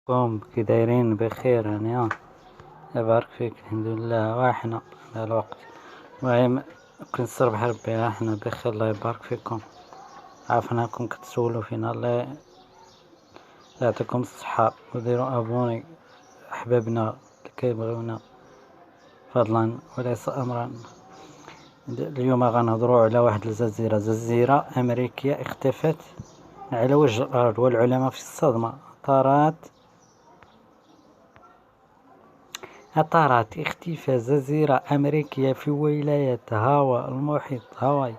قوم كي دايرين بخير يعني يبارك فيك الحمد لله واحنا على الوقت المهم كل صبح ربي احنا بخير الله يبارك فيكم عافناكم كتسولوا فينا الله يعطيكم الصحة وديروا ابوني احبابنا اللي كيبغيونا فضلا وليس امرا. اليوم غنهضروا على واحد جزيرة امريكية اختفت على وجه الارض والعلماء في الصدمة. أثارت اختفاء جزيرة أمريكية في ولاية هاواي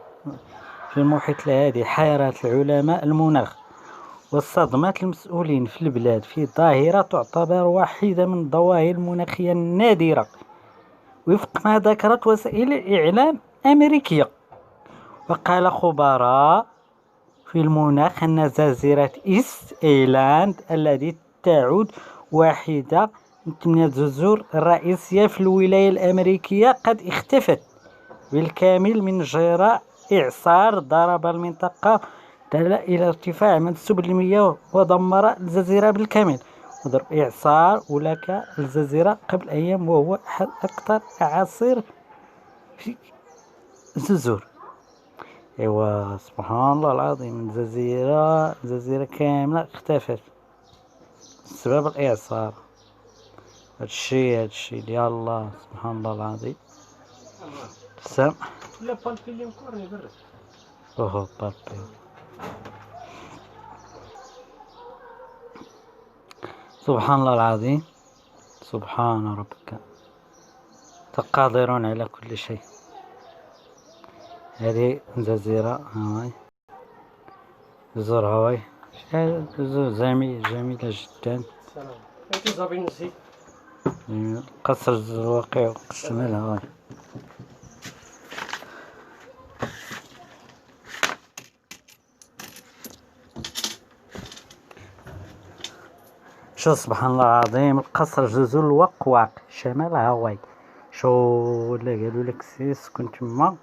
في المحيط الهادي حيرت العلماء المناخ وصدمت المسؤولين في البلاد في ظاهرة تعتبر واحدة من الظواهر المناخية النادرة وفق ما ذكرت وسائل الإعلام الأمريكية. وقال خبراء في المناخ أن جزيرة إيست أيلاند التي تعد واحدة من الجزر الرئيسية في الولاية الأمريكية قد اختفت بالكامل من جراء إعصار ضرب المنطقة دل إلى ارتفاع منسوب المياه ودمر الجزيرة بالكامل. وضرب إعصار ولك الجزيرة قبل أيام وهو أحد أكثر أعاصير في الجزر. ايوا سبحان الله العظيم جزيرة كاملة اختفت بسبب الإعصار. هادشي ديال الله سبحان الله العظيم. سام لا بالبي اللي مكورني برد اوه بالبي سبحان الله العظيم. سبحان ربك قادر على كل شيء. هذه جزيرة هاواي جزر هاواي جزر جميلة جدا. انت زابين نسي قصر الواقع شمال هاواي. شو سبحان الله العظيم القصر جزر الوقواق شمال هاواي. شو ولا قالوا لك سكن تما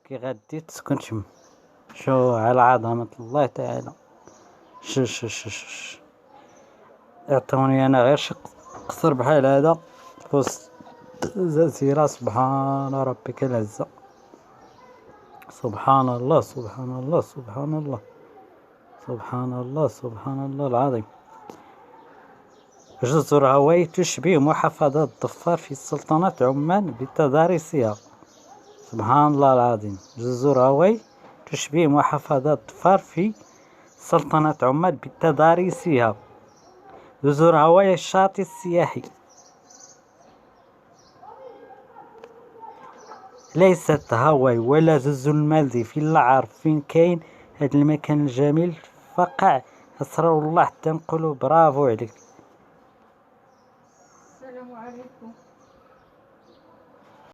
كي غادي تسكن تما. شو على عظمة الله تعالى. شش اعطوني انا غير شي قصر بحال هذا في وسط جزيرة. سبحان ربك العزة. سبحان الله سبحان الله سبحان الله سبحان الله سبحان الله العظيم. جزر هاواي تشبه محافظة ظفار في سلطنة عمان بتضاريسها. سبحان الله العظيم. جزر هاواي تشبه محافظة ظفار في سلطنة عمان بتضاريسها. جزر هاواي الشاطئ السياحي ليست هاواي ولا جزر المالديف إلا عارف فين كاين هاد المكان الجميل فقع أسرار الله حتى نقولوا برافو عليك. السلام عليكم.